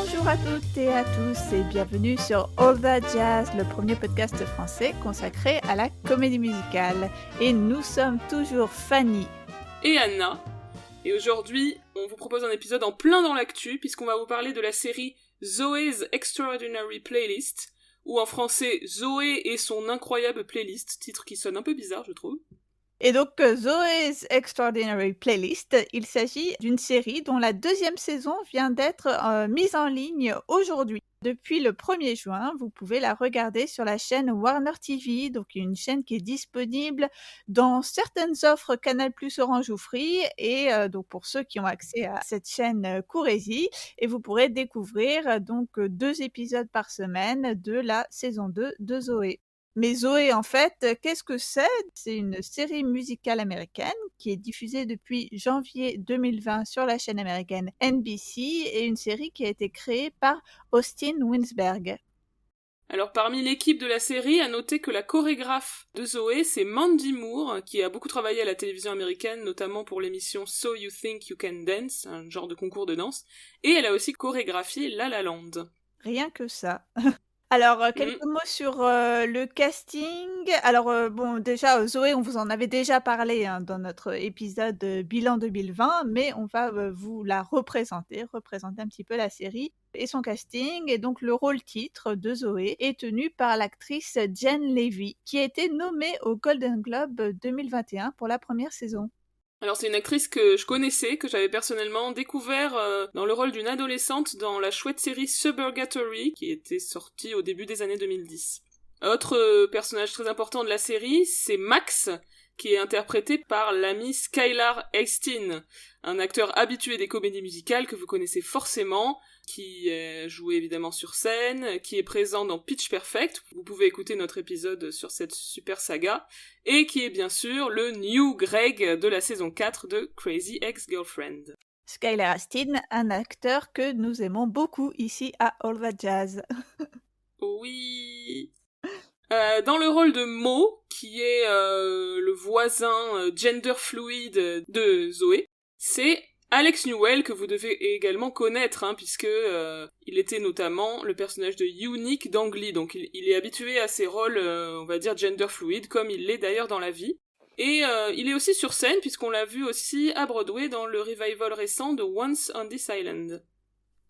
Bonjour à toutes et à tous et bienvenue sur All That Jazz, le premier podcast français consacré à la comédie musicale. Et nous sommes toujours Fanny et Anna. Et aujourd'hui, on vous propose un épisode en plein dans l'actu, puisqu'on va vous parler de la série Zoé's Extraordinary Playlist, ou en français Zoé et son incroyable playlist, titre qui sonne un peu bizarre, je trouve. Et donc, Zoé's Extraordinary Playlist, il s'agit d'une série dont la deuxième saison vient d'être mise en ligne aujourd'hui. Depuis le 1er juin, vous pouvez la regarder sur la chaîne Warner TV, donc une chaîne qui est disponible dans certaines offres Canal+, Orange ou Free, et donc pour ceux qui ont accès à cette chaîne, courez-y, et vous pourrez découvrir donc 2 épisodes par semaine de la saison 2 de Zoé. Mais Zoé, en fait, qu'est-ce que c'est? C'est une série musicale américaine qui est diffusée depuis janvier 2020 sur la chaîne américaine NBC et une série qui a été créée par Austin Winsberg. Alors parmi l'équipe de la série, à noter que la chorégraphe de Zoé, c'est Mandy Moore, qui a beaucoup travaillé à la télévision américaine, notamment pour l'émission So You Think You Can Dance, un genre de concours de danse, et elle a aussi chorégraphié La La Land. Rien que ça. Alors, quelques mots sur, le casting. Alors, bon, déjà, Zoé, on vous en avait déjà parlé, hein, dans notre épisode, bilan 2020, mais on va, vous la représenter un petit peu la série et son casting. Et donc le rôle titre de Zoé est tenu par l'actrice Jen Levy, qui a été nommée au Golden Globe 2021 pour la première saison. Alors c'est une actrice que je connaissais, que j'avais personnellement découvert dans le rôle d'une adolescente dans la chouette série Suburgatory, qui était sortie au début des années 2010. Autre personnage très important de la série, c'est Max, qui est interprété par l'ami Skylar Astin, un acteur habitué des comédies musicales que vous connaissez forcément, qui joue évidemment sur scène, qui est présent dans Pitch Perfect, vous pouvez écouter notre épisode sur cette super saga, et qui est bien sûr le New Greg de la saison 4 de Crazy Ex-Girlfriend. Skylar Astin, un acteur que nous aimons beaucoup ici à All That Jazz. Oui. Dans le rôle de Mo, qui est le voisin gender fluid de Zoé, c'est Alex Newell, que vous devez également connaître, hein, puisque il était notamment le personnage de Unique dans Glee, donc il est habitué à ces rôles, on va dire, gender fluid, comme il l'est d'ailleurs dans la vie. Et il est aussi sur scène, puisqu'on l'a vu aussi à Broadway dans le revival récent de Once on This Island.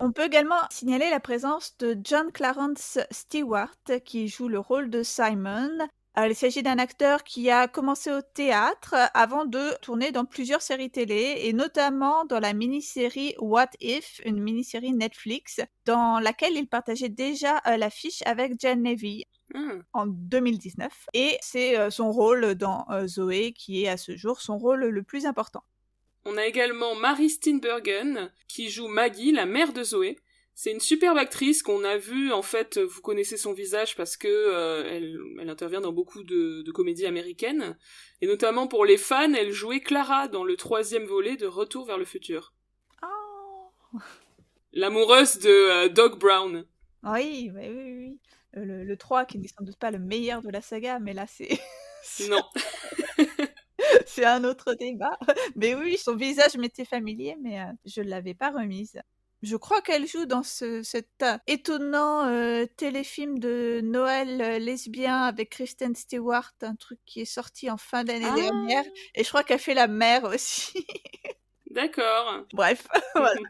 On peut également signaler la présence de John Clarence Stewart, qui joue le rôle de Simon. Il s'agit d'un acteur qui a commencé au théâtre avant de tourner dans plusieurs séries télé, et notamment dans la mini-série What If, une mini-série Netflix, dans laquelle il partageait déjà l'affiche avec Jen Levy en 2019. Et c'est son rôle dans Zoé qui est à ce jour son rôle le plus important. On a également Mary Steenburgen, qui joue Maggie, la mère de Zoé. C'est une superbe actrice qu'on a vue, en fait, vous connaissez son visage parce que elle intervient dans beaucoup de comédies américaines. Et notamment pour les fans, elle jouait Clara dans le 3e volet de Retour vers le futur. Oh. L'amoureuse de Doc Brown. Oui. Le 3 qui n'est sans doute pas le meilleur de la saga, mais là c'est... Non. C'est un autre débat. Mais oui, son visage m'était familier, mais je ne l'avais pas remise. Je crois qu'elle joue dans cet étonnant téléfilm de Noël lesbien avec Kristen Stewart, un truc qui est sorti en fin d'année dernière, et je crois qu'elle fait la mère aussi. D'accord. Bref, voilà.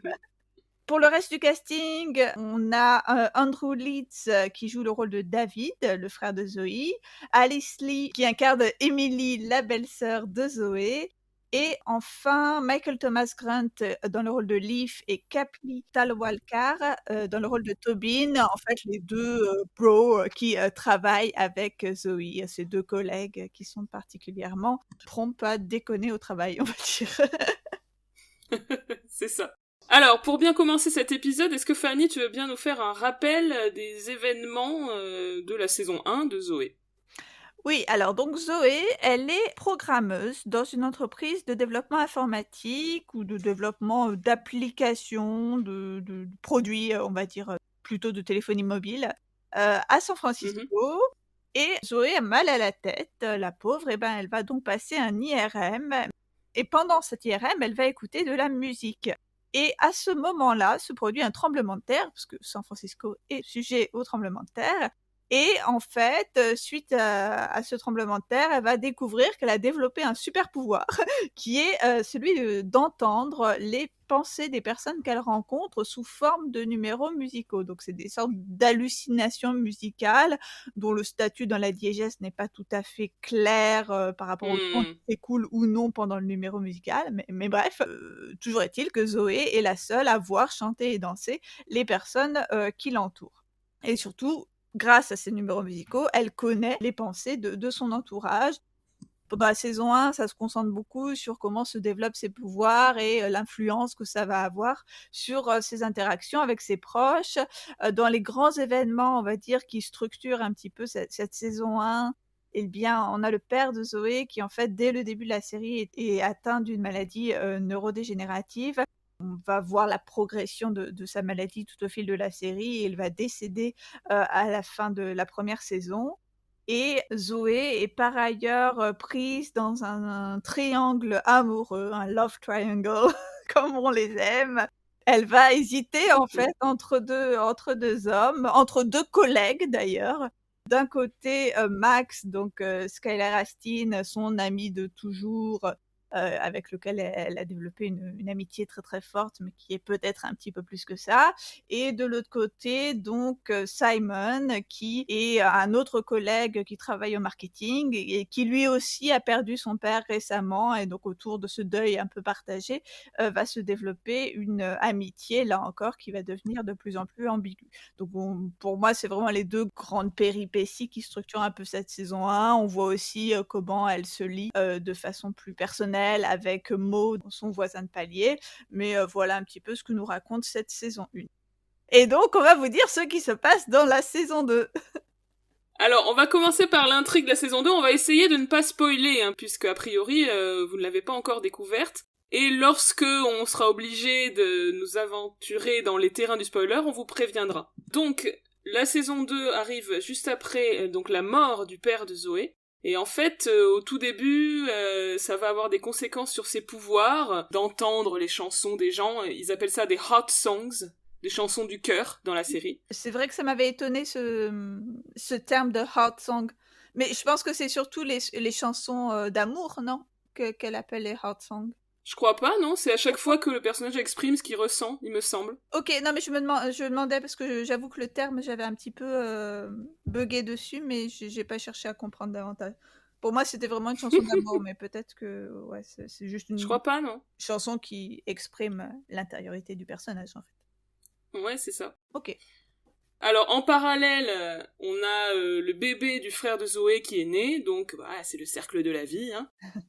Pour le reste du casting, on a Andrew Leeds qui joue le rôle de David, le frère de Zoé, Alice Lee qui incarne Emily, la belle-sœur de Zoé, et enfin Michael Thomas Grant dans le rôle de Leaf et Kapli Talwalkar dans le rôle de Tobin, en fait les deux bros qui travaillent avec Zoé, ces deux collègues qui sont particulièrement prompts à déconner au travail, on va dire. C'est ça. Alors, pour bien commencer cet épisode, est-ce que Fanny, tu veux bien nous faire un rappel des événements de la saison 1 de Zoé ? Oui, alors donc Zoé, elle est programmeuse dans une entreprise de développement informatique ou de développement d'applications, de produits, on va dire, plutôt de téléphonie mobile, à San Francisco. Et Zoé a mal à la tête, la pauvre, et ben elle va donc passer un IRM. Et pendant cet IRM, elle va écouter de la musique. Et à ce moment-là se produit un tremblement de terre, parce que San Francisco est sujet au tremblement de terre. Et en fait, suite à ce tremblement de terre, elle va découvrir qu'elle a développé un super pouvoir qui est celui d'entendre les pensées des personnes qu'elle rencontre sous forme de numéros musicaux. Donc c'est des sortes d'hallucinations musicales dont le statut dans la diégèse n'est pas tout à fait clair par rapport au temps qui s'écoule ou non pendant le numéro musical. Mais bref, toujours est-il que Zoé est la seule à voir chanter et danser les personnes qui l'entourent. Et surtout, grâce à ces numéros musicaux, elle connaît les pensées de son entourage. Pendant la saison 1, ça se concentre beaucoup sur comment se développent ses pouvoirs et l'influence que ça va avoir sur ses interactions avec ses proches. Dans les grands événements, on va dire, qui structurent un petit peu cette saison 1, eh bien, on a le père de Zoé qui, en fait, dès le début de la série, est atteint d'une maladie neurodégénérative. On va voir la progression de sa maladie tout au fil de la série et il va décéder à la fin de la première saison. Et Zoé est par ailleurs prise dans un triangle amoureux, un love triangle, comme on les aime. Elle va hésiter en fait entre deux hommes, entre deux collègues d'ailleurs. D'un côté, Max, donc Skylar Astin, son ami de toujours, avec lequel elle a développé une amitié très très forte, mais qui est peut-être un petit peu plus que ça. Et de l'autre côté, donc Simon, qui est un autre collègue qui travaille au marketing et qui lui aussi a perdu son père récemment. Et donc autour de ce deuil un peu partagé, va se développer une amitié, là encore, qui va devenir de plus en plus ambiguë. Donc pour moi, c'est vraiment les deux grandes péripéties qui structurent un peu cette saison 1. On voit aussi comment elle se lie de façon plus personnelle avec Maud, son voisin de palier. Mais voilà un petit peu ce que nous raconte cette saison 1. Et donc, on va vous dire ce qui se passe dans la saison 2. Alors, on va commencer par l'intrigue de la saison 2. On va essayer de ne pas spoiler, puisque a priori, vous ne l'avez pas encore découverte. Et lorsque on sera obligé de nous aventurer dans les terrains du spoiler, on vous préviendra. Donc, la saison 2 arrive juste après donc la mort du père de Zoé. Et en fait, au tout début, ça va avoir des conséquences sur ses pouvoirs, d'entendre les chansons des gens. Ils appellent ça des hot songs, des chansons du cœur dans la série. C'est vrai que ça m'avait étonné ce terme de hot song. Mais je pense que c'est surtout les chansons d'amour, non, qu'elle appelle les hot songs. Je crois pas, non? C'est à chaque fois que le personnage exprime ce qu'il ressent, il me semble. Ok, non mais je demandais parce que j'avoue que le terme, j'avais un petit peu bugué dessus, mais j'ai pas cherché à comprendre davantage. Pour moi, c'était vraiment une chanson d'amour, mais peut-être que ouais, c'est juste une Je crois pas, non? chanson qui exprime l'intériorité du personnage, en fait. Ouais, c'est ça. Ok. Alors, en parallèle, on a le bébé du frère de Zoé qui est né, donc bah, c'est le cercle de la vie.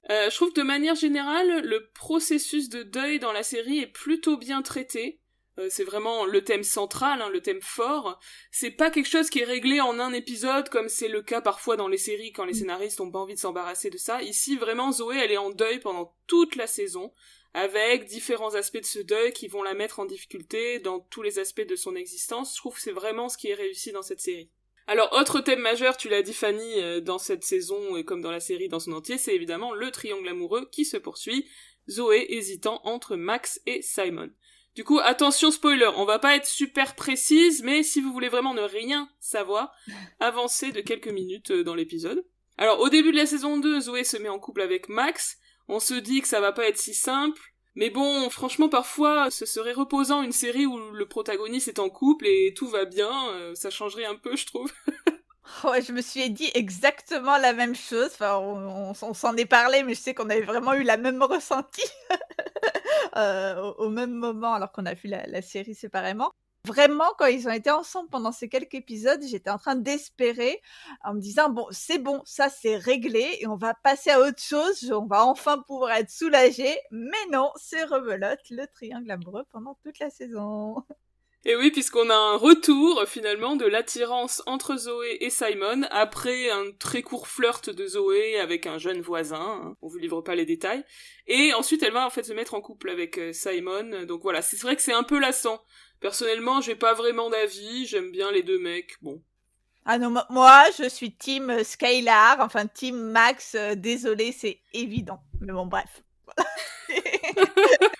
Je trouve que de manière générale, le processus de deuil dans la série est plutôt bien traité. C'est vraiment le thème central, le thème fort. C'est pas quelque chose qui est réglé en un épisode, comme c'est le cas parfois dans les séries quand les scénaristes ont pas envie de s'embarrasser de ça. Ici, vraiment, Zoé, elle est en deuil pendant toute la saison, avec différents aspects de ce deuil qui vont la mettre en difficulté dans tous les aspects de son existence. Je trouve que c'est vraiment ce qui est réussi dans cette série. Alors, autre thème majeur, tu l'as dit Fanny, dans cette saison, et comme dans la série dans son entier, c'est évidemment le triangle amoureux qui se poursuit, Zoé hésitant entre Max et Simon. Du coup, attention spoiler, on va pas être super précise, mais si vous voulez vraiment ne rien savoir, avancez de quelques minutes dans l'épisode. Alors, au début de la saison 2, Zoé se met en couple avec Max. On se dit que ça va pas être si simple, mais bon, franchement, parfois, ce serait reposant une série où le protagoniste est en couple et tout va bien, ça changerait un peu, je trouve. Ouais, je me suis dit exactement la même chose. Enfin, on s'en est parlé, mais je sais qu'on avait vraiment eu la même ressenti au même moment, alors qu'on a vu la série séparément. Vraiment, quand ils ont été ensemble pendant ces quelques épisodes, j'étais en train d'espérer, en me disant: «Bon, ça c'est réglé et on va passer à autre chose, on va enfin pouvoir être soulagés». Mais non, c'est rebelote, le triangle amoureux pendant toute la saison. Et oui, puisqu'on a un retour, finalement, de l'attirance entre Zoé et Simon, après un très court flirt de Zoé avec un jeune voisin, on vous livre pas les détails, et ensuite elle va en fait se mettre en couple avec Simon, donc voilà, c'est vrai que c'est un peu lassant. Personnellement, j'ai pas vraiment d'avis, j'aime bien les deux mecs, bon. Ah non, moi, je suis team Skylar, enfin team Max, désolée, c'est évident. Mais bon, bref.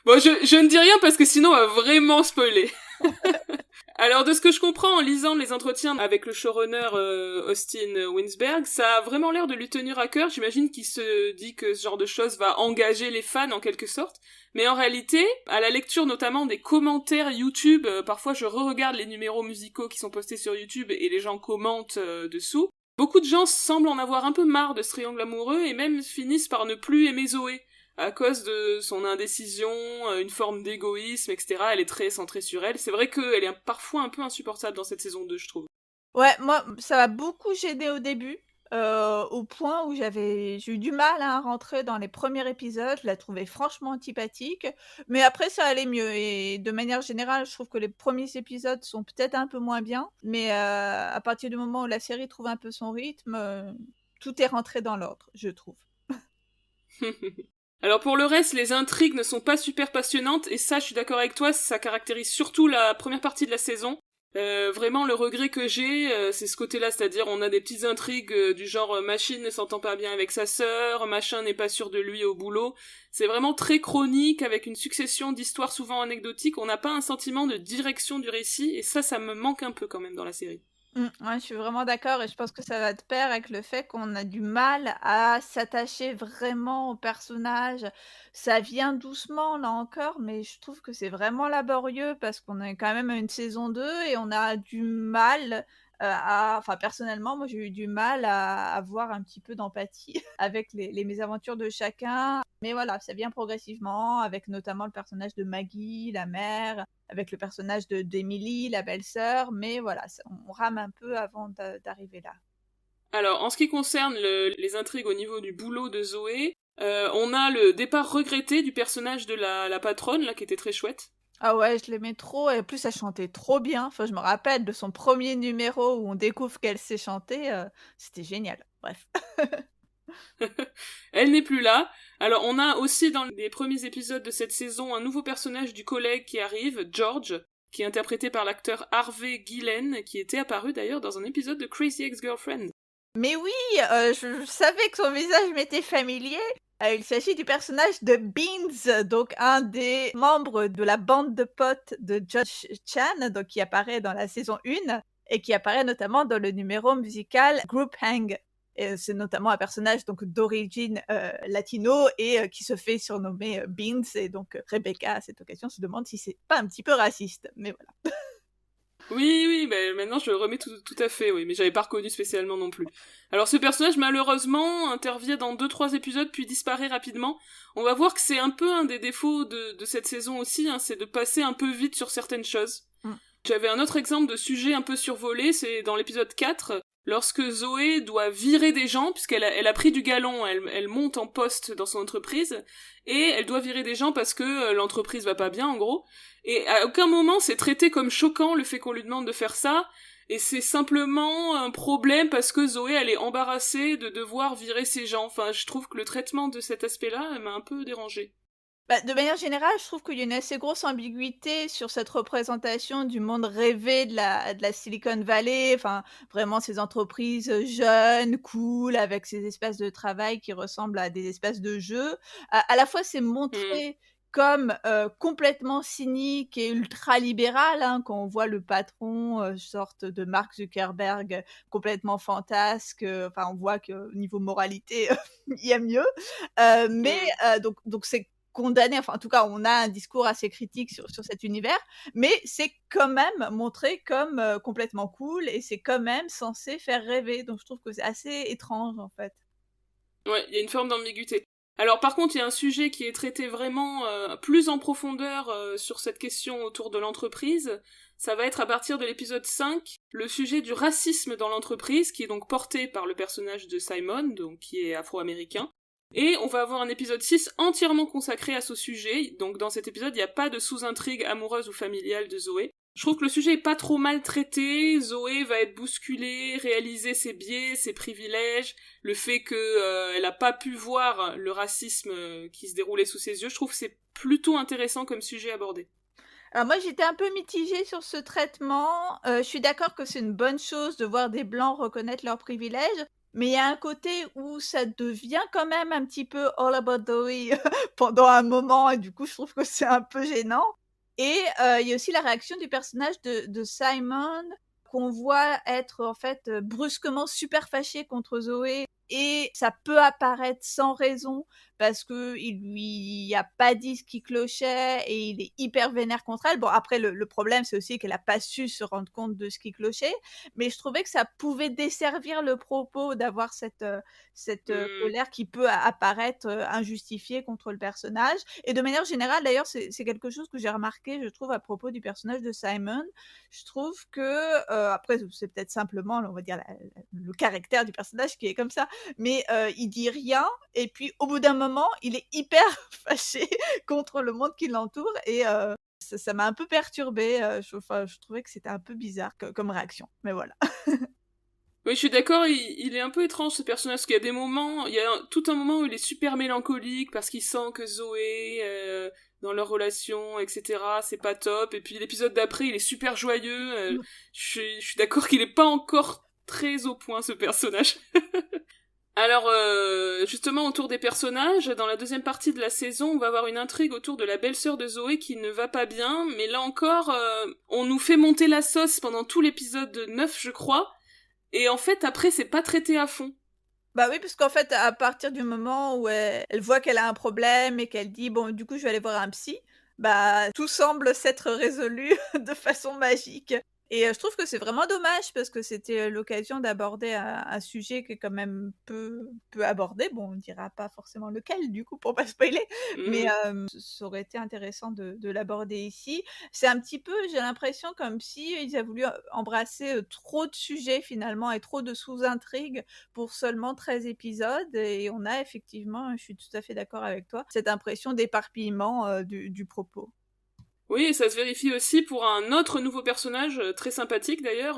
Bon, je ne dis rien parce que sinon on va vraiment spoiler. Alors, de ce que je comprends en lisant les entretiens avec le showrunner Austin Winsberg, ça a vraiment l'air de lui tenir à cœur. J'imagine qu'il se dit que ce genre de choses va engager les fans en quelque sorte. Mais en réalité, à la lecture notamment des commentaires YouTube, parfois je re-regarde les numéros musicaux qui sont postés sur YouTube et les gens commentent dessous. Beaucoup de gens semblent en avoir un peu marre de ce triangle amoureux et même finissent par ne plus aimer Zoé. À cause de son indécision, une forme d'égoïsme, etc. Elle est très centrée sur elle. C'est vrai qu'elle est parfois un peu insupportable dans cette saison 2, je trouve. Ouais, moi, ça m'a beaucoup gênée au début, au point où j'ai eu du mal à rentrer dans les premiers épisodes. Je la trouvais franchement antipathique, mais après ça allait mieux et de manière générale, je trouve que les premiers épisodes sont peut-être un peu moins bien, mais à partir du moment où la série trouve un peu son rythme, tout est rentré dans l'ordre, je trouve. Alors pour le reste, les intrigues ne sont pas super passionnantes, et ça, je suis d'accord avec toi, ça caractérise surtout la première partie de la saison. Vraiment, le regret que j'ai, c'est ce côté-là, c'est-à-dire on a des petites intrigues du genre Machine ne s'entend pas bien avec sa sœur, Machin n'est pas sûr de lui au boulot. C'est vraiment très chronique, avec une succession d'histoires souvent anecdotiques. On n'a pas un sentiment de direction du récit, et ça me manque un peu quand même dans la série. Ouais, je suis vraiment d'accord et je pense que ça va de pair avec le fait qu'on a du mal à s'attacher vraiment au personnage. Ça vient doucement, là encore, mais je trouve que c'est vraiment laborieux parce qu'on est quand même à une saison 2 et on a du mal, enfin personnellement, moi j'ai eu du mal à avoir un petit peu d'empathie avec les mésaventures de chacun. Mais voilà, ça vient progressivement avec notamment le personnage de Maggie, la mère, avec le personnage d'Emily, la belle-sœur, mais voilà, on rame un peu avant d'arriver là. Alors, en ce qui concerne les intrigues au niveau du boulot de Zoé, on a le départ regretté du personnage de la patronne, là, qui était très chouette. Ah ouais, je l'aimais trop, et en plus elle chantait trop bien. Enfin, je me rappelle de son premier numéro où on découvre qu'elle sait chanter, c'était génial. Bref. Elle n'est plus là. Alors, on a aussi dans les premiers épisodes de cette saison un nouveau personnage du collègue qui arrive, George, qui est interprété par l'acteur Harvey Guillen, qui était apparu d'ailleurs dans un épisode de Crazy Ex-Girlfriend. Mais oui, je savais que son visage m'était familier. Il s'agit du personnage de Beans, donc un des membres de la bande de potes de Josh Chan, donc qui apparaît dans la saison 1 et qui apparaît notamment dans le numéro musical Group Hang. Et c'est notamment un personnage donc d'origine latino et qui se fait surnommer Beans, et donc Rebecca à cette occasion se demande si c'est pas un petit peu raciste, mais voilà. Oui, bah, maintenant je le remets tout à fait, oui, mais j'avais pas reconnu spécialement non plus. Alors ce personnage, malheureusement, intervient dans 2-3 épisodes, puis disparaît rapidement. On va voir que c'est un peu un des défauts de cette saison aussi, hein, c'est de passer un peu vite sur certaines choses. J'avais un autre exemple de sujet un peu survolé, c'est dans l'épisode 4, lorsque Zoé doit virer des gens, puisqu'elle a pris du galon, elle monte en poste dans son entreprise, et elle doit virer des gens parce que l'entreprise va pas bien, en gros. Et à aucun moment c'est traité comme choquant le fait qu'on lui demande de faire ça, et c'est simplement un problème parce que Zoé, elle est embarrassée de devoir virer ces gens. Enfin, je trouve que le traitement de cet aspect-là m'a un peu dérangée. Bah, de manière générale, je trouve qu'il y a une assez grosse ambiguïté sur cette représentation du monde rêvé de la Silicon Valley, enfin, vraiment ces entreprises jeunes, cool, avec ces espaces de travail qui ressemblent à des espaces de jeu. À la fois, c'est montré comme complètement cynique et ultra-libéral, hein, quand on voit le patron, sorte de Mark Zuckerberg, complètement fantasque, enfin, on voit qu'au niveau moralité, il y a mieux. Mais donc c'est condamné, enfin en tout cas on a un discours assez critique sur cet univers, mais c'est quand même montré comme complètement cool et c'est quand même censé faire rêver, donc je trouve que c'est assez étrange en fait. Ouais, il y a une forme d'ambiguïté. Alors par contre, il y a un sujet qui est traité vraiment plus en profondeur sur cette question autour de l'entreprise. Ça va être à partir de l'épisode 5, le sujet du racisme dans l'entreprise, qui est donc porté par le personnage de Simon, donc qui est afro-américain. Et on va avoir un épisode 6 entièrement consacré à ce sujet, donc dans cet épisode, il n'y a pas de sous-intrigue amoureuse ou familiale de Zoé. Je trouve que le sujet est pas trop mal traité, Zoé va être bousculée, réaliser ses biais, ses privilèges, le fait que elle a pas pu voir le racisme qui se déroulait sous ses yeux, je trouve que c'est plutôt intéressant comme sujet abordé. Alors moi j'étais un peu mitigée sur ce traitement, je suis d'accord que c'est une bonne chose de voir des blancs reconnaître leurs privilèges, Mais il y a un côté où ça devient quand même un petit peu All About Zoe pendant un moment et du coup, je trouve que c'est un peu gênant et il y a aussi la réaction du personnage de Simon qu'on voit être, en fait, brusquement super fâché contre Zoé et ça peut apparaître sans raison parce qu'il lui a pas dit ce qui clochait et il est hyper vénère contre elle. Bon, après le problème, c'est aussi qu'elle a pas su se rendre compte de ce qui clochait, mais je trouvais que ça pouvait desservir le propos d'avoir cette Mmh. colère qui peut apparaître, injustifiée contre le personnage et de manière générale d'ailleurs c'est quelque chose que j'ai remarqué je trouve à propos du personnage de Simon. Je trouve que, après c'est peut-être simplement on va dire le caractère du personnage qui est comme ça, mais il dit rien et puis au bout d'un moment, il est hyper fâché contre le monde qui l'entoure et ça m'a un peu perturbée, je trouvais que c'était un peu bizarre comme réaction, mais voilà. Oui, je suis d'accord, il est un peu étrange ce personnage, parce qu'il y a des moments, il y a tout un moment où il est super mélancolique, parce qu'il sent que Zoé, dans leur relation, etc., c'est pas top, et puis l'épisode d'après, il est super joyeux, je suis d'accord qu'il est pas encore très au point, ce personnage. Alors, justement, autour des personnages, dans la deuxième partie de la saison, on va avoir une intrigue autour de la belle-sœur de Zoé qui ne va pas bien, mais là encore, on nous fait monter la sauce pendant tout l'épisode 9, je crois, et en fait, après, c'est pas traité à fond. Bah oui, parce qu'en fait, à partir du moment où elle voit qu'elle a un problème et qu'elle dit: «Bon, du coup, je vais aller voir un psy», bah, tout semble s'être résolu de façon magique et je trouve que c'est vraiment dommage parce que c'était, l'occasion d'aborder un sujet qui est quand même peu abordé. Bon, on dira pas forcément lequel du coup pour pas spoiler, mais Mhm. ça aurait été intéressant de l'aborder ici. C'est un petit peu, j'ai l'impression comme si ils avaient voulu, embrasser, trop de sujets finalement et trop de sous-intrigues pour seulement 13 épisodes et on a effectivement, je suis tout à fait d'accord avec toi, cette impression d'éparpillement, du propos. Oui, et ça se vérifie aussi pour un autre nouveau personnage, très sympathique d'ailleurs,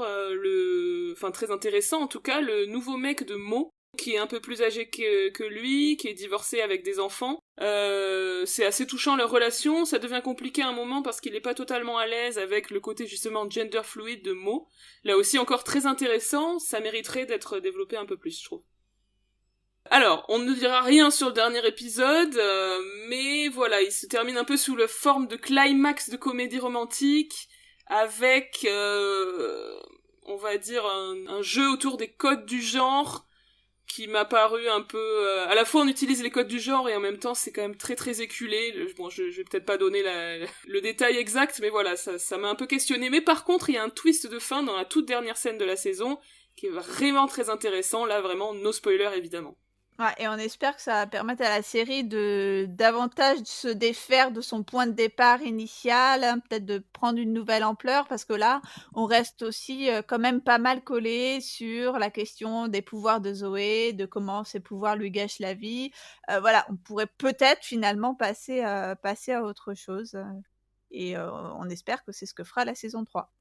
enfin très intéressant en tout cas, le nouveau mec de Mo, qui est un peu plus âgé que lui, qui est divorcé avec des enfants. C'est assez touchant leur relation, ça devient compliqué à un moment parce qu'il est pas totalement à l'aise avec le côté justement gender fluid de Mo. Là aussi encore très intéressant, ça mériterait d'être développé un peu plus, je trouve. Alors, on ne dira rien sur le dernier épisode, mais voilà, il se termine un peu sous la forme de climax de comédie romantique, avec, on va dire, un jeu autour des codes du genre, qui m'a paru un peu... à la fois on utilise les codes du genre, et en même temps c'est quand même très très éculé. Bon, je vais peut-être pas donner le détail exact, mais voilà, ça m'a un peu questionné. Mais par contre, il y a un twist de fin dans la toute dernière scène de la saison, qui est vraiment très intéressant, là vraiment, no spoiler évidemment. Ouais et on espère que ça va permettre à la série de davantage se défaire de son point de départ initial, hein, peut-être de prendre une nouvelle ampleur parce que là, on reste aussi, quand même pas mal collé sur la question des pouvoirs de Zoé, de comment ces pouvoirs lui gâchent la vie. Voilà, on pourrait peut-être finalement passer à autre chose, et on espère que c'est ce que fera la saison 3.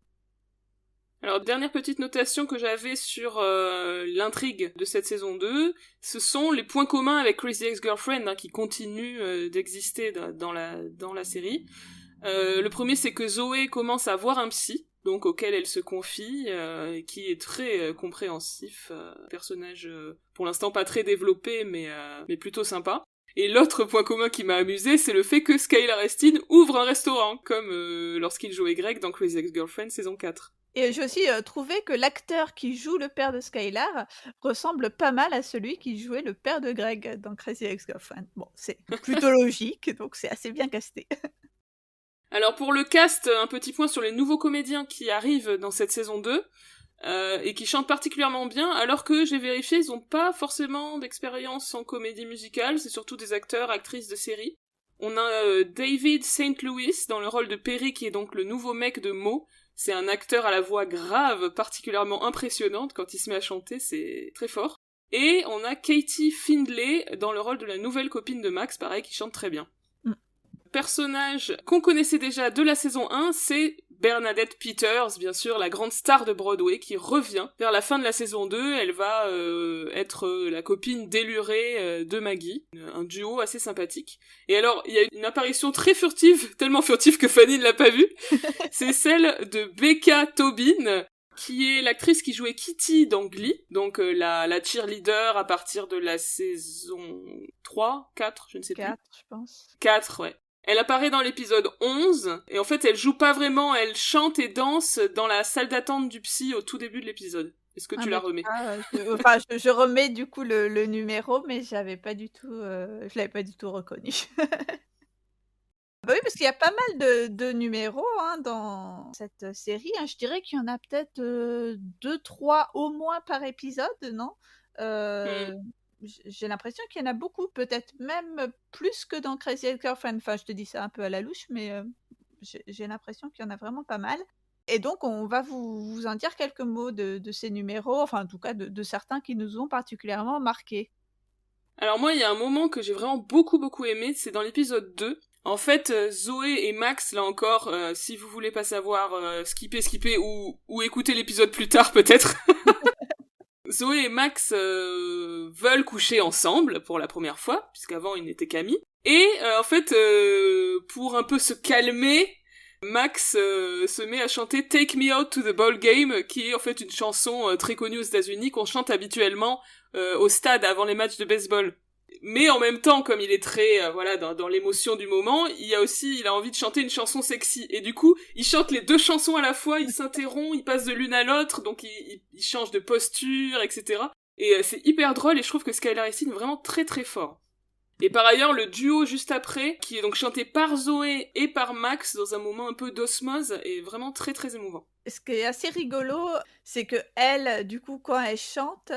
Alors, dernière petite notation que j'avais sur l'intrigue de cette saison 2, ce sont les points communs avec Crazy Ex-Girlfriend, hein, qui continuent d'exister dans la série. Le premier, c'est que Zoé commence à voir un psy, donc auquel elle se confie, qui est très compréhensif, personnage pour l'instant pas très développé, mais plutôt sympa. Et l'autre point commun qui m'a amusé, c'est le fait que Skylar Astin ouvre un restaurant, comme lorsqu'il jouait Greg dans Crazy Ex-Girlfriend saison 4. Et j'ai aussi, trouvé que l'acteur qui joue le père de Skylar ressemble pas mal à celui qui jouait le père de Greg dans Crazy Ex-Girlfriend. Bon, c'est plutôt logique, donc c'est assez bien casté. Alors pour le cast, un petit point sur les nouveaux comédiens qui arrivent dans cette saison 2, et qui chantent particulièrement bien, alors que j'ai vérifié, ils ont pas forcément d'expérience en comédie musicale, c'est surtout des acteurs, actrices de série. On a David St. Louis dans le rôle de Perry, qui est donc le nouveau mec de Mo. C'est un acteur à la voix grave, particulièrement impressionnante, quand il se met à chanter, c'est très fort. Et on a Katie Findlay dans le rôle de la nouvelle copine de Max, pareil, qui chante très bien. Mmh. Personnage qu'on connaissait déjà de la saison 1, c'est Bernadette Peters, bien sûr, la grande star de Broadway, qui revient vers la fin de la saison 2. Elle va être la copine délurée de Maggie, un duo assez sympathique. Et alors, il y a une apparition très furtive, tellement furtive que Fanny ne l'a pas vue, c'est celle de Becca Tobin, qui est l'actrice qui jouait Kitty dans Glee, donc la cheerleader à partir de la saison 3, 4, je ne sais 4, plus. je pense. 4, ouais. Elle apparaît dans l'épisode 11, et en fait elle joue pas vraiment, elle chante et danse dans la salle d'attente du psy au tout début de l'épisode. Est-ce que tu la remets? Je remets du coup le numéro, mais j'avais pas du tout, je l'avais pas du tout reconnu. Bah oui, parce qu'il y a pas mal de numéros, hein, dans cette série, hein. Je dirais qu'il y en a peut-être, 2-3 au moins par épisode, non? Heu, j'ai l'impression qu'il y en a beaucoup, peut-être même plus que dans Crazy Ex-Girlfriend. Enfin, je te dis ça un peu à la louche, mais, j'ai l'impression qu'il y en a vraiment pas mal et donc on va vous en dire quelques mots de ces numéros, enfin en tout cas de certains qui nous ont particulièrement marqués. Alors moi, il y a un moment que j'ai vraiment beaucoup aimé, c'est dans l'épisode 2. En fait, Zoé et Max, là encore, si vous voulez pas savoir, skipper ou écouter l'épisode plus tard peut-être. Zoé et Max veulent coucher ensemble pour la première fois, puisqu'avant ils n'étaient qu'amis. Et en fait, pour un peu se calmer, Max se met à chanter Take Me Out to the Ball Game, qui est en fait une chanson très connue aux États-Unis qu'on chante habituellement au stade avant les matchs de baseball. Mais en même temps, comme il est très voilà dans l'émotion du moment, il a envie de chanter une chanson sexy. Et du coup, il chante les deux chansons à la fois, il s'interrompt, il passe de l'une à l'autre, donc il change de posture, etc. Et c'est hyper drôle et je trouve que Skylar Astin est vraiment très fort. Et par ailleurs, le duo juste après, qui est donc chanté par Zoé et par Max dans un moment un peu d'osmose, est vraiment très émouvant. Ce qui est assez rigolo, c'est qu'elle, du coup, quand elle chante,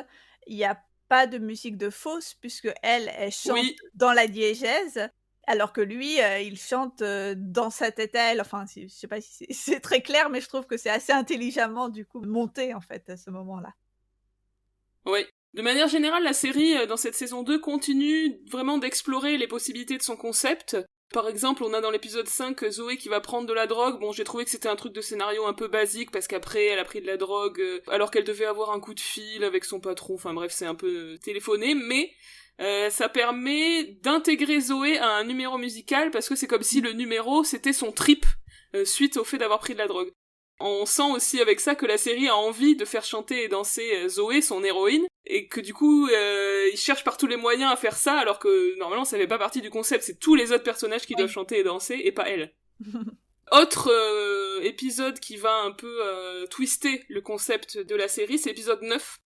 il y a pas de musique de fausse puisqu'elle, elle chante Oui, dans la diégèse, alors que lui, il chante, dans sa tête à elle. Enfin, je sais pas si c'est très clair, mais je trouve que c'est assez intelligemment, du coup, monté, en fait, à ce moment-là. oui. De manière générale, la série, dans cette saison 2, continue vraiment d'explorer les possibilités de son concept. Par exemple, on a dans l'épisode 5 Zoé qui va prendre de la drogue. Bon, j'ai trouvé que c'était un truc de scénario un peu basique, parce qu'après, elle a pris de la drogue alors qu'elle devait avoir un coup de fil avec son patron. Enfin bref, c'est un peu téléphoné, mais ça permet d'intégrer Zoé à un numéro musical, parce que c'est comme si le numéro, c'était son trip, suite au fait d'avoir pris de la drogue. On sent aussi avec ça que la série a envie de faire chanter et danser Zoé, son héroïne, et que du coup, ils cherchent par tous les moyens à faire ça, alors que normalement ça fait pas partie du concept, c'est tous les autres personnages qui doivent Oui. chanter et danser, et pas elle. Autre épisode qui va un peu twister le concept de la série, c'est l'épisode 9,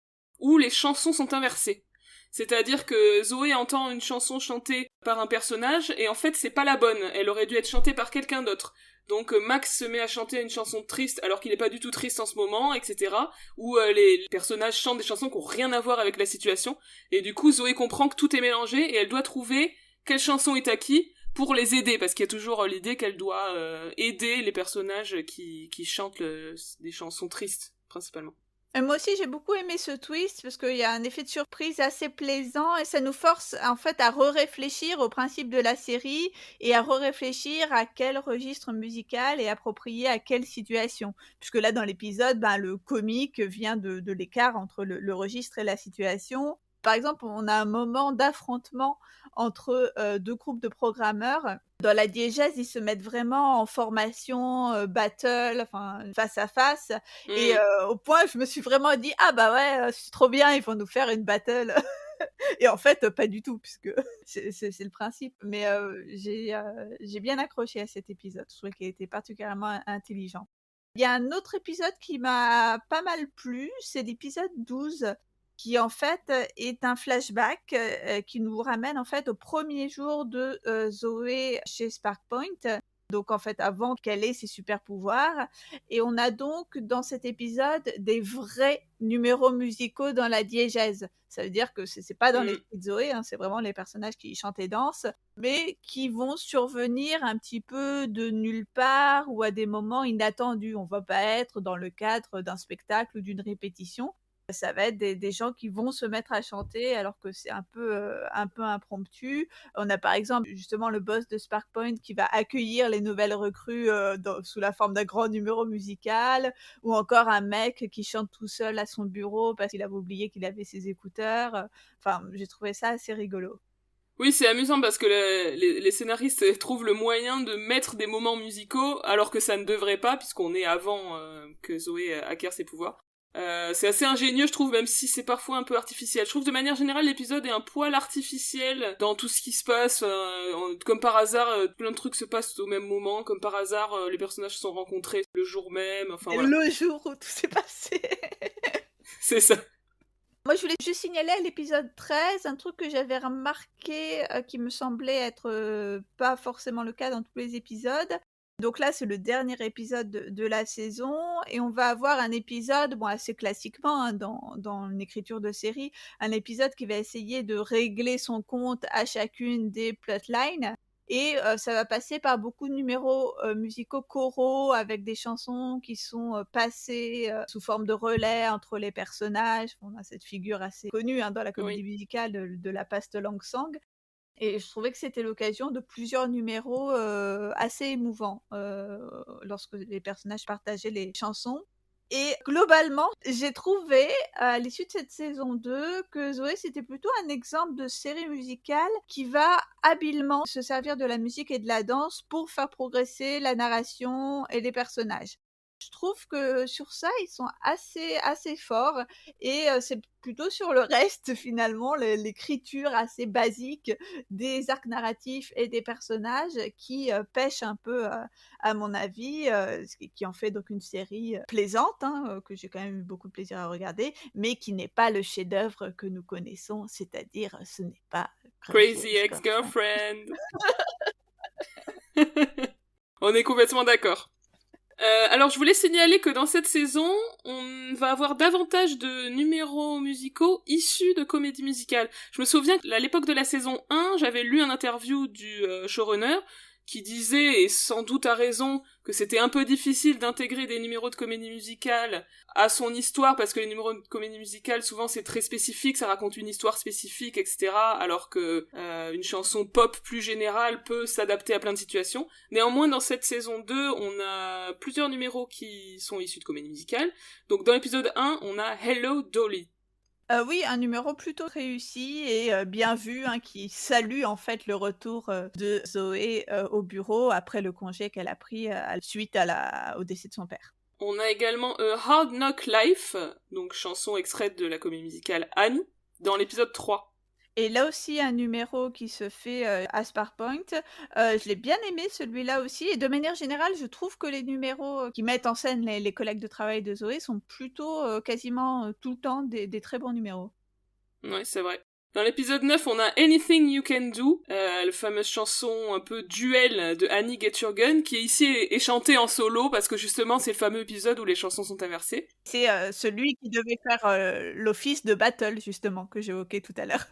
où les chansons sont inversées. C'est-à-dire que Zoé entend une chanson chantée par un personnage, et en fait c'est pas la bonne, elle aurait dû être chantée par quelqu'un d'autre. Donc Max se met à chanter une chanson triste alors qu'il est pas du tout triste en ce moment, etc. Ou les personnages chantent des chansons qui ont rien à voir avec la situation, et du coup Zoé comprend que tout est mélangé, et elle doit trouver quelle chanson est à qui, pour les aider, parce qu'il y a toujours l'idée qu'elle doit aider les personnages qui chantent des chansons tristes, principalement. Moi aussi, j'ai beaucoup aimé ce twist parce qu'il y a un effet de surprise assez plaisant et ça nous force en fait à réfléchir au principe de la série et à réfléchir à quel registre musical est approprié à quelle situation. Puisque là, dans l'épisode, ben, le comique vient de l'écart entre le registre et la situation. Par exemple, on a un moment d'affrontement entre 2 groupes de programmeurs. Dans la diégèse, ils se mettent vraiment en formation, battle, enfin face à face et Mm. au point, je me suis vraiment dit: «Ah bah ouais, c'est trop bien, ils vont nous faire une battle» et en fait, pas du tout puisque c'est le principe. Mais j'ai bien accroché à cet épisode. Je trouvais qu'il était particulièrement intelligent. Il y a un autre épisode qui m'a pas mal plu, c'est l'épisode 12 qui en fait, est un flashback, qui nous ramène en fait au premier jour de, Zoé chez Spark Point. Donc en fait avant qu'elle ait ses super pouvoirs et on a donc dans cet épisode des vrais numéros musicaux dans la diégèse. Ça veut dire que c'est pas dans Mm. l'esprit de Zoé, hein, c'est vraiment les personnages qui chantent et dansent, mais qui vont survenir un petit peu de nulle part ou à des moments inattendus. On va pas être dans le cadre d'un spectacle ou d'une répétition. Ça va être des gens qui vont se mettre à chanter alors que c'est un peu impromptu. On a par exemple justement le boss de Spark Point qui va accueillir les nouvelles recrues sous la forme d'un grand numéro musical, ou encore un mec qui chante tout seul à son bureau parce qu'il avait oublié qu'il avait ses écouteurs. Enfin, j'ai trouvé ça assez rigolo. Oui, c'est amusant parce que les scénaristes trouvent le moyen de mettre des moments musicaux alors que ça ne devrait pas puisqu'on est avant que Zoé acquiert ses pouvoirs. C'est assez ingénieux, je trouve, même si c'est parfois un peu artificiel. Je trouve de manière générale l'épisode est un poil artificiel dans tout ce qui se passe. Comme par hasard, plein de trucs se passent au même moment. Comme par hasard, les personnages se sont rencontrés le jour même. Enfin voilà. Le jour où tout s'est passé. C'est ça. Moi, je voulais juste signaler à l'épisode 13 un truc que j'avais remarqué qui me semblait être pas forcément le cas dans tous les épisodes. Donc là, c'est le dernier épisode de la saison et on va avoir un épisode, bon, assez classiquement hein, dans l'écriture de série, un épisode qui va essayer de régler son compte à chacune des plotlines. Et ça va passer par beaucoup de numéros musicaux choraux avec des chansons qui sont passées sous forme de relais entre les personnages. On a cette figure assez connue hein, dans la comédie musicale de la paste-langue sang. Et je trouvais que c'était l'occasion de plusieurs numéros assez émouvants lorsque les personnages partageaient les chansons. Et globalement, j'ai trouvé, à l'issue de cette saison 2, que Zoé, c'était plutôt un exemple de série musicale qui va habilement se servir de la musique et de la danse pour faire progresser la narration et les personnages. Je trouve que sur ça, ils sont assez forts et c'est plutôt sur le reste, finalement, l'écriture assez basique des arcs narratifs et des personnages qui pêchent un peu, à mon avis, ce qui en fait donc une série plaisante, hein, que j'ai quand même eu beaucoup de plaisir à regarder, mais qui n'est pas le chef-d'œuvre que nous connaissons, c'est-à-dire ce n'est pas Crazy Ex-Girlfriend. On est complètement d'accord. Alors je voulais signaler que dans cette saison, on va avoir davantage de numéros musicaux issus de comédies musicales. Je me souviens qu'à l'époque de la saison 1, j'avais lu un interview du showrunner qui disait, et sans doute à raison, que c'était un peu difficile d'intégrer des numéros de comédie musicale à son histoire, parce que les numéros de comédie musicale, souvent c'est très spécifique, ça raconte une histoire spécifique, etc., alors que une chanson pop plus générale peut s'adapter à plein de situations. Néanmoins, dans cette saison 2, on a plusieurs numéros qui sont issus de comédie musicale. Donc dans l'épisode 1, on a Hello Dolly. Oui, un numéro plutôt réussi et bien vu, hein, qui salue en fait le retour de Zoé au bureau après le congé qu'elle a pris suite au décès de son père. On a également Hard Knock Life, donc chanson extraite de la comédie musicale Annie, dans l'épisode 3. Et là aussi, un numéro qui se fait à Sparpoint. Je l'ai bien aimé celui-là aussi. Et de manière générale, je trouve que les numéros qui mettent en scène les collègues de travail de Zoé sont plutôt quasiment tout le temps des très bons numéros. Ouais, c'est vrai. Dans l'épisode 9, on a Anything You Can Do, la fameuse chanson un peu duel de Annie Get Your Gun, qui ici est chantée en solo, parce que justement, c'est le fameux épisode où les chansons sont inversées. C'est celui qui devait faire l'office de battle, justement, que j'évoquais tout à l'heure.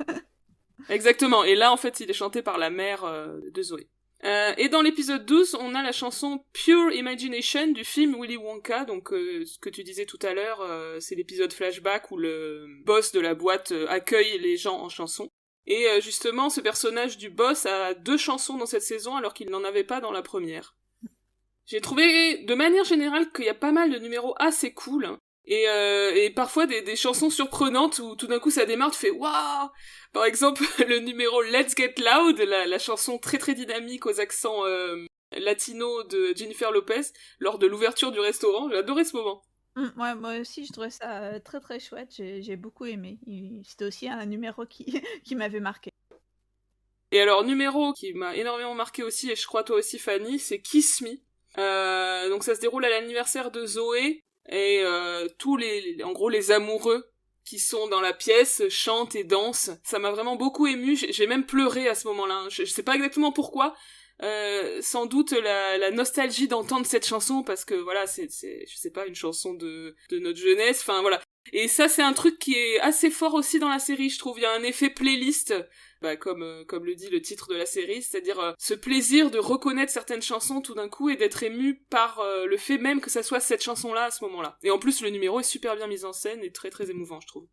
Exactement, et là, en fait, il est chanté par la mère de Zoé. Et dans l'épisode 12, on a la chanson Pure Imagination du film Willy Wonka, donc ce que tu disais tout à l'heure, c'est l'épisode flashback où le boss de la boîte accueille les gens en chanson. Et justement, ce personnage du boss a 2 chansons dans cette saison alors qu'il n'en avait pas dans la première. J'ai trouvé, de manière générale, qu'il y a pas mal de numéros assez cool, hein. Et parfois des chansons surprenantes où tout d'un coup ça démarre, tu fais waouh. Par exemple, le numéro Let's Get Loud, la chanson très très dynamique aux accents latinos de Jennifer Lopez lors de l'ouverture du restaurant. J'ai adoré ce moment. Ouais, moi aussi, je trouvais ça très très chouette. J'ai beaucoup aimé. C'était aussi un numéro qui, qui m'avait marqué. Et alors, numéro qui m'a énormément marqué aussi, et je crois toi aussi Fanny, c'est Kiss Me. Donc ça se déroule à l'anniversaire de Zoé. Et tous en gros les amoureux qui sont dans la pièce chantent et dansent. Ça m'a vraiment beaucoup émue. J'ai même pleuré à ce moment-là. Je sais pas exactement pourquoi. Sans doute la nostalgie d'entendre cette chanson parce que voilà, c'est je sais pas, une chanson de notre jeunesse. Enfin voilà. Et ça, c'est un truc qui est assez fort aussi dans la série, je trouve. Il y a un effet playlist, comme le dit le titre de la série, c'est-à-dire ce plaisir de reconnaître certaines chansons tout d'un coup et d'être ému par le fait même que ça soit cette chanson-là à ce moment-là. Et en plus, le numéro est super bien mis en scène et très très émouvant, je trouve.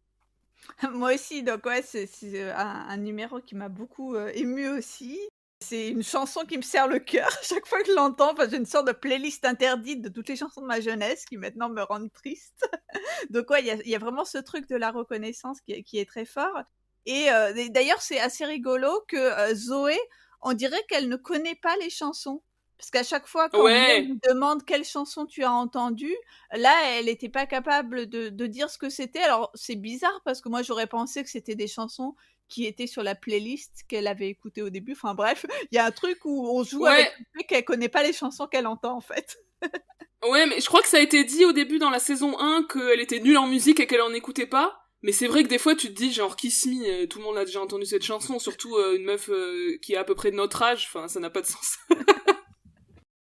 Moi aussi, donc ouais, c'est un numéro qui m'a beaucoup ému aussi. C'est une chanson qui me serre le cœur chaque fois que je l'entends, parce que j'ai une sorte de playlist interdite de toutes les chansons de ma jeunesse qui maintenant me rendent triste. Donc ouais, il y a vraiment ce truc de la reconnaissance qui est très fort. Et d'ailleurs, c'est assez rigolo que Zoé, on dirait qu'elle ne connaît pas les chansons. Parce qu'à chaque fois, quand Mo Ouais, lui demande quelle chanson tu as entendue, là, elle n'était pas capable de dire ce que c'était. Alors, c'est bizarre parce que moi, j'aurais pensé que c'était des chansons qui étaient sur la playlist qu'elle avait écoutée au début. Enfin bref, il y a un truc où on joue avec ouais, le fait qu'elle connaît pas les chansons qu'elle entend en fait. ouais, mais je crois que ça a été dit au début dans la saison 1 qu'elle était nulle en musique et qu'elle en écoutait pas. Mais c'est vrai que des fois tu te dis genre Kiss Me, tout le monde a déjà entendu cette chanson, surtout une meuf qui est à peu près de notre âge, enfin ça n'a pas de sens.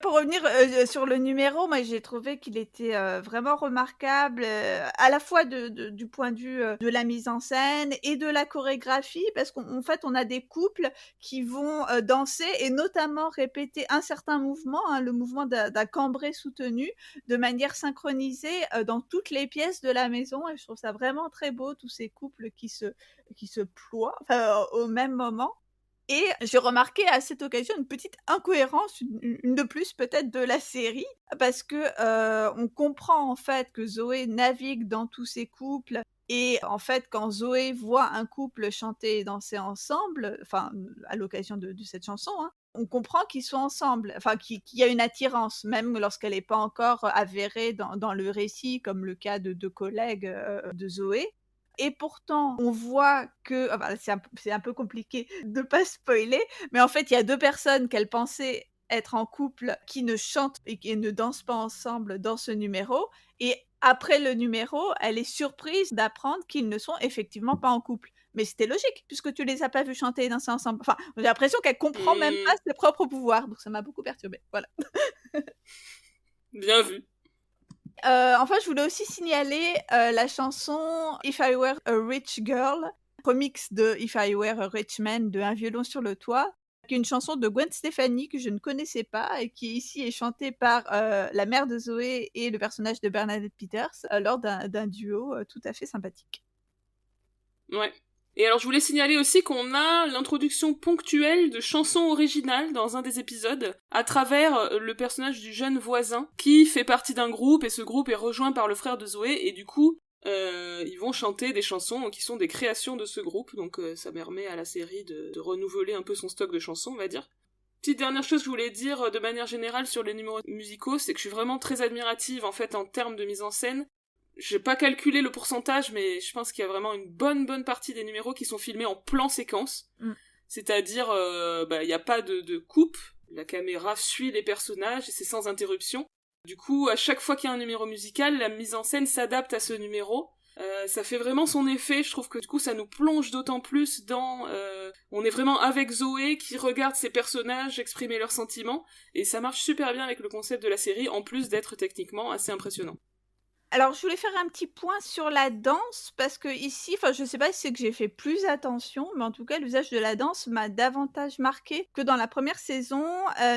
Pour revenir, sur le numéro, moi j'ai trouvé qu'il était, vraiment remarquable, à la fois du point de vue, de la mise en scène et de la chorégraphie parce qu'en fait, on a des couples qui vont, danser et notamment répéter un certain mouvement, hein, le mouvement d'un cambré soutenu de manière synchronisée, dans toutes les pièces de la maison et je trouve ça vraiment très beau, tous ces couples qui se ploient, enfin, au même moment. Et j'ai remarqué à cette occasion une petite incohérence, une de plus peut-être de la série, parce que, on comprend en fait que Zoé navigue dans tous ces couples et en fait quand Zoé voit un couple chanter et danser ensemble, enfin, à l'occasion de cette chanson, hein, on comprend qu'ils sont ensemble, enfin qu'il y a une attirance, même lorsqu'elle n'est pas encore avérée dans le récit, comme le cas de 2 collègues, de Zoé. Et pourtant, on voit que ah bah, c'est un peu compliqué de pas spoiler, mais en fait, il y a 2 personnes qu'elle pensait être en couple qui ne chantent et qui ne dansent pas ensemble dans ce numéro et après le numéro, elle est surprise d'apprendre qu'ils ne sont effectivement pas en couple. Mais c'était logique puisque tu les as pas vus chanter et danser ensemble. Enfin, j'ai l'impression qu'elle comprend même pas Hmm, ses propres pouvoirs, donc ça m'a beaucoup perturbée, voilà. bien vu. Enfin, je voulais aussi signaler, la chanson If I Were a Rich Girl, remix de If I Were a Rich Man de Un violon sur le toit, qui est une chanson de Gwen Stefani que je ne connaissais pas et qui ici est chantée par, la mère de Zoé et le personnage de Bernadette Peters, lors d'un duo, tout à fait sympathique. Ouais. Et alors je voulais signaler aussi qu'on a l'introduction ponctuelle de chansons originales dans un des épisodes à travers le personnage du jeune voisin qui fait partie d'un groupe et ce groupe est rejoint par le frère de Zoé et du coup ils vont chanter des chansons qui sont des créations de ce groupe donc ça permet à la série de renouveler un peu son stock de chansons on va dire. Petite dernière chose que je voulais dire de manière générale sur les numéros musicaux, c'est que je suis vraiment très admirative en fait en termes de mise en scène. J'ai pas calculé le pourcentage, mais je pense qu'il y a vraiment une bonne partie des numéros qui sont filmés en plan séquence. Mmh. C'est-à-dire, il y a pas de coupe, la caméra suit les personnages et c'est sans interruption. Du coup, à chaque fois qu'il y a un numéro musical, la mise en scène s'adapte à ce numéro. Ça fait vraiment son effet, je trouve que du coup ça nous plonge d'autant plus dans... on est vraiment avec Zoé qui regarde ses personnages exprimer leurs sentiments, et ça marche super bien avec le concept de la série, en plus d'être techniquement assez impressionnant. Alors, je voulais faire un petit point sur la danse parce que ici, enfin, je sais pas si c'est que j'ai fait plus attention, mais en tout cas, l'usage de la danse m'a davantage marqué que dans la première saison,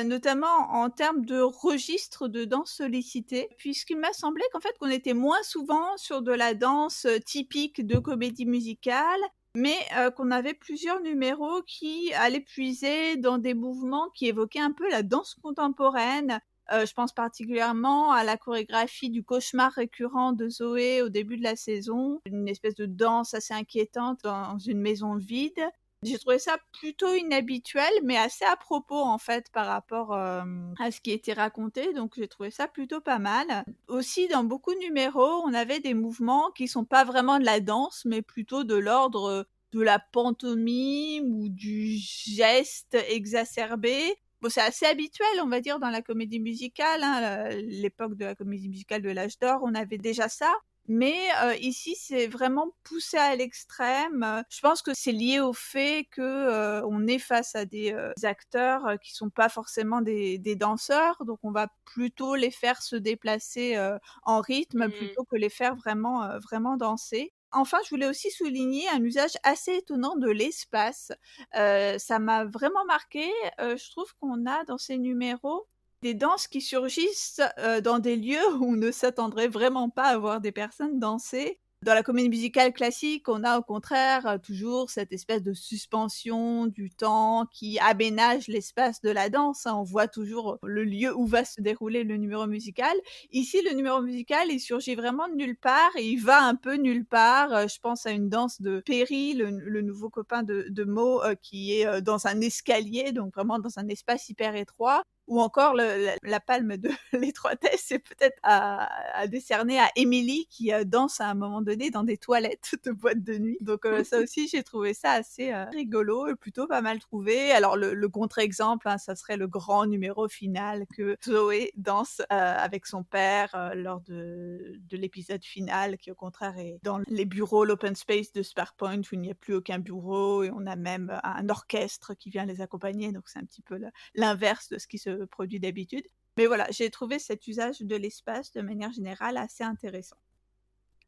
notamment en termes de registre de danse sollicité. Puisqu'il m'a semblé qu'en fait, qu'on était moins souvent sur de la danse typique de comédie musicale, mais qu'on avait plusieurs numéros qui allaient puiser dans des mouvements qui évoquaient un peu la danse contemporaine. Je pense particulièrement à la chorégraphie du cauchemar récurrent de Zoé au début de la saison, une espèce de danse assez inquiétante dans une maison vide. J'ai trouvé ça plutôt inhabituel, mais assez à propos en fait par rapport, à ce qui était raconté, donc j'ai trouvé ça plutôt pas mal. Aussi dans beaucoup de numéros, on avait des mouvements qui sont pas vraiment de la danse, mais plutôt de l'ordre, de la pantomime ou du geste exacerbé. Bon, c'est assez habituel, on va dire, dans la comédie musicale, hein, l'époque de la comédie musicale de l'âge d'or, on avait déjà ça. Mais ici, c'est vraiment poussé à l'extrême. Je pense que c'est lié au fait que, on est face à des, acteurs, qui sont pas forcément des danseurs, donc on va plutôt les faire se déplacer, en rythme Hmm. plutôt que les faire vraiment, vraiment danser. Enfin, je voulais aussi souligner un usage assez étonnant de l'espace. Ça m'a vraiment marquée, je trouve qu'on a dans ces numéros des danses qui surgissent, dans des lieux où on ne s'attendrait vraiment pas à voir des personnes danser. Dans la comédie musicale classique, on a au contraire toujours cette espèce de suspension du temps qui aménage l'espace de la danse, hein. On voit toujours le lieu où va se dérouler le numéro musical. Ici, le numéro musical, il surgit vraiment de nulle part et il va un peu nulle part. Je pense à une danse de Perry, le nouveau copain de Mo, qui est dans un escalier, donc vraiment dans un espace hyper étroit. Ou encore la palme de l'étroitesse, c'est peut-être à décerner à Emily qui danse à un moment donné dans des toilettes de boîte de nuit. Donc ça aussi, j'ai trouvé ça assez rigolo et plutôt pas mal trouvé. Alors le contre-exemple, hein, ça serait le grand numéro final que Zoé danse avec son père lors de l'épisode final, qui au contraire est dans les bureaux, l'open space de Sparkpoint, où il n'y a plus aucun bureau et on a même un orchestre qui vient les accompagner. Donc c'est un petit peu l'inverse de ce qui se produit d'habitude. Mais voilà, j'ai trouvé cet usage de l'espace de manière générale assez intéressant.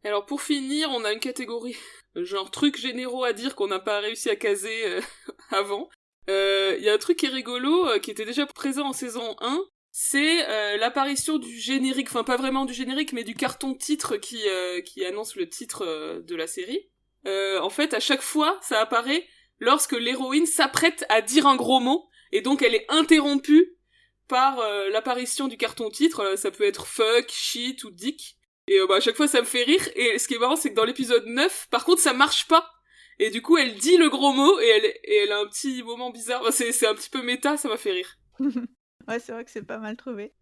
Alors pour finir, on a une catégorie genre trucs généraux à dire qu'on n'a pas réussi à caser avant. Il y a un truc qui est rigolo, qui était déjà présent en saison 1, c'est l'apparition du générique, enfin pas vraiment du générique, mais du carton titre qui annonce le titre de la série. En fait, à chaque fois, ça apparaît lorsque l'héroïne s'apprête à dire un gros mot, et donc elle est interrompue par l'apparition du carton titre. Ça peut être fuck, shit ou dick. Et à chaque fois ça me fait rire. Et ce qui est marrant, c'est que dans l'épisode 9, par contre ça marche pas. Et du coup elle dit le gros mot et elle a un petit moment bizarre. C'est un petit peu méta, ça m'a fait rire. Ouais, c'est vrai que c'est pas mal trouvé.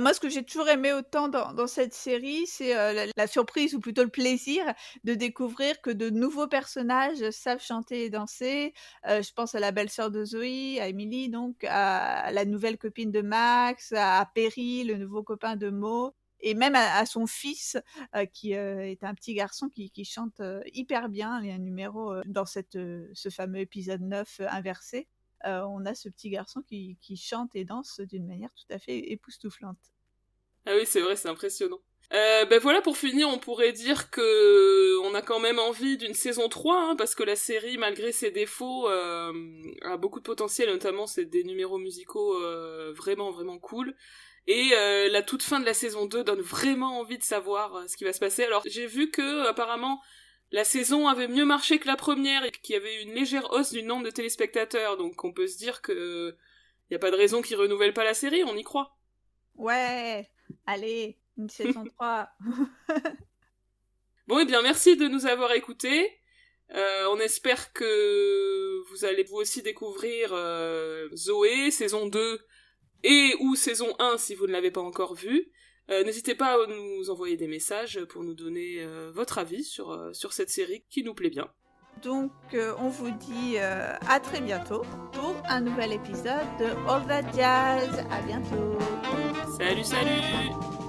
Moi, ce que j'ai toujours aimé autant dans cette série, c'est la surprise ou plutôt le plaisir de découvrir que de nouveaux personnages savent chanter et danser. Je pense à la belle-sœur de Zoé, à Emily, donc à la nouvelle copine de Max, à Perry, le nouveau copain de Mo, et même à son fils, qui est un petit garçon qui chante hyper bien. Il y a un numéro dans ce fameux épisode 9 inversé. On a ce petit garçon qui chante et danse d'une manière tout à fait époustouflante. Ah oui, c'est vrai, c'est impressionnant. Voilà, pour finir, on pourrait dire que on a quand même envie d'une saison 3, hein, parce que la série, malgré ses défauts, a beaucoup de potentiel, notamment c'est des numéros musicaux vraiment, vraiment cool. Et la toute fin de la saison 2 donne vraiment envie de savoir ce qui va se passer. Alors, j'ai vu que, apparemment, la saison avait mieux marché que la première et qu'il y avait une légère hausse du nombre de téléspectateurs, donc on peut se dire que y a pas de raison qu'ils renouvellent pas la série, on y croit. Ouais, allez, une saison 3. Bon, eh bien, merci de nous avoir écoutés. On espère que vous allez vous aussi découvrir Zoé, saison 2 et ou saison 1 si vous ne l'avez pas encore vue. N'hésitez pas à nous envoyer des messages pour nous donner votre avis sur cette série qui nous plaît bien. Donc, on vous dit à très bientôt pour un nouvel épisode de All That Jazz. À bientôt. Salut, salut!